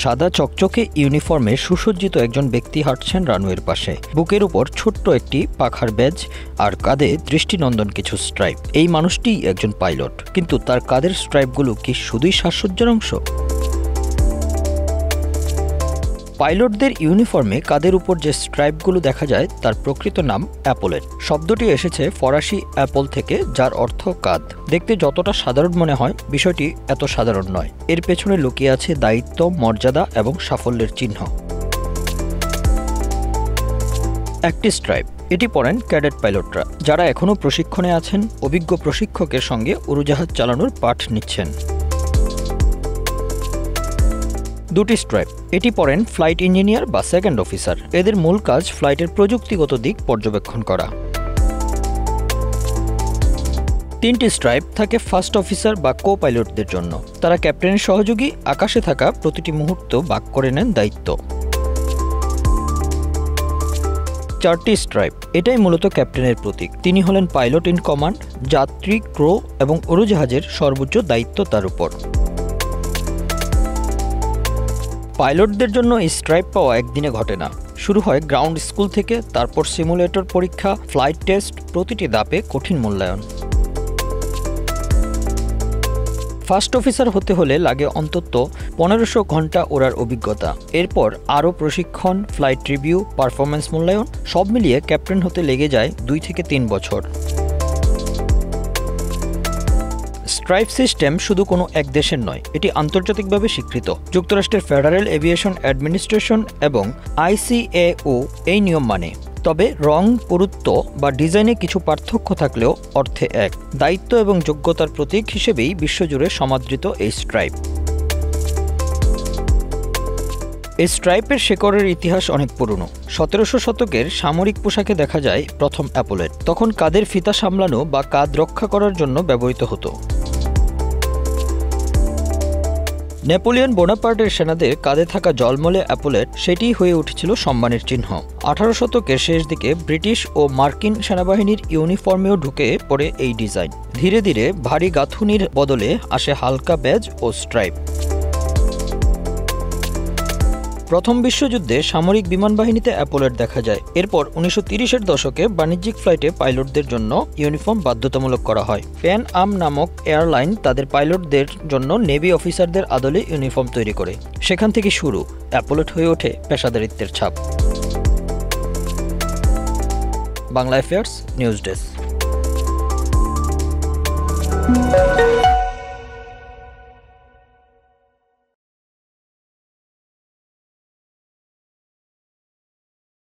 সাদা চকচকে ইউনিফর্মে সুসজ্জিত একজন ব্যক্তি হাঁটছেন রানওয়ের পাশে। বুকের উপর ছোট্ট একটি পাখার ব্যাজ আর কাঁধে দৃষ্টিনন্দন কিছু স্ট্রাইপ। এই মানুষটিই একজন পাইলট, কিন্তু তার কাঁধের স্ট্রাইপগুলো কি শুধুই সাজসজ্জার অংশ? পাইলটদের ইউনিফর্মে কাঁধের উপর যে স্ট্রাইপগুলো দেখা যায় তার প্রকৃত নাম অ্যাপোলেট। শব্দটি এসেছে ফরাসি অ্যাপল থেকে, যার অর্থ কাঁধ। দেখতে যতটা সাধারণ মনে হয়, বিষয়টি এত সাধারণ নয়। এর পেছনে লুকিয়ে আছে দায়িত্ব, মর্যাদা এবং সাফল্যের চিহ্ন। একটি স্ট্রাইপ, এটি পড়েন ক্যাডেট পাইলটরা, যারা এখনও প্রশিক্ষণে আছেন, অভিজ্ঞ প্রশিক্ষকের সঙ্গে উড়োজাহাজ চালানোর পাঠ নিচ্ছেন। দুটি স্ট্রাইপ, এটি পড়েন ফ্লাইট ইঞ্জিনিয়ার বা সেকেন্ড অফিসার। এদের মূল কাজ ফ্লাইটের প্রযুক্তিগত দিক পর্যবেক্ষণ করা। তিনটি স্ট্রাইপ থাকে ফার্স্ট অফিসার বা কো পাইলটদের জন্য। তারা ক্যাপ্টেনের সহযোগী, আকাশে থাকা প্রতিটি মুহূর্ত ভাগ করে নেন দায়িত্ব। চারটি স্ট্রাইপ, এটাই মূলত ক্যাপ্টেনের প্রতীক। তিনি হলেন পাইলট ইন কমান্ড, যাত্রী, ক্রো এবং উড়োজাহাজের সর্বোচ্চ দায়িত্ব তার উপর। পাইলটদের জন্য এই স্ট্রাইপ পাওয়া একদিনে ঘটে না। শুরু হয় গ্রাউন্ড স্কুল থেকে, তারপর সিমুলেটর পরীক্ষা, ফ্লাইট টেস্ট, প্রতিটি ধাপে কঠিন মূল্যায়ন। ফার্স্ট অফিসার হতে হলে লাগে অন্তত 1500 ঘন্টা ওড়ার অভিজ্ঞতা। এরপর আরও প্রশিক্ষণ, ফ্লাইট রিভিউ, পারফরম্যান্স মূল্যায়ন, সব মিলিয়ে ক্যাপ্টেন হতে লেগে যায় 2 থেকে 3 বছর। স্ট্রাইপ সিস্টেম শুধু কোনো এক দেশের নয়, এটি আন্তর্জাতিকভাবে স্বীকৃত। যুক্তরাষ্ট্রের ফেডারেল এভিয়েশন অ্যাডমিনিস্ট্রেশন এবং ICAO এই নিয়ম মানে। তবে রং, পুরুত্ব বা ডিজাইনে কিছু পার্থক্য থাকলেও অর্থে এক। দায়িত্ব এবং যোগ্যতার প্রতীক হিসেবেই বিশ্বজুড়ে সমাদৃত এই স্ট্রাইপ। এই স্ট্রাইপের শেকড়ের ইতিহাস অনেক পুরনো। 1700 শতকের সামরিক পোশাকে দেখা যায় প্রথম অ্যাপোলেট। তখন কাঁধের ফিতা সামলানো বা কাঁধ রক্ষা করার জন্য ব্যবহৃত হতো। নেপোলিয়ন বোনাপার্টের সেনাদের কাঁধে থাকা জলমলে অ্যাপোলেট সেটিই হয়ে উঠেছিল সম্মানের চিহ্ন। 18 শতকের শেষ দিকে ব্রিটিশ ও মার্কিন সেনাবাহিনীর ইউনিফর্মেও ঢুকে পড়ে এই ডিজাইন। ধীরে ধীরে ভারী গাঁথুনির বদলে আসে হালকা ব্যাজ ও স্ট্রাইপ। প্রথম বিশ্বযুদ্ধে সামরিক বিমান বাহিনীতে অ্যাপোলেট দেখা যায়। এরপর 1930-এর দশকে বাণিজ্যিক ফ্লাইটে পাইলটদের জন্য ইউনিফর্ম বাধ্যতামূলক করা হয়। প্যান আম নামক এয়ারলাইন তাদের পাইলটদের জন্য নেভি অফিসারদের আদলে ইউনিফর্ম তৈরি করে। সেখান থেকে শুরু, অ্যাপোলেট হয়ে ওঠে পেশাদারিত্বের ছাপ। Bangla affairs news desk.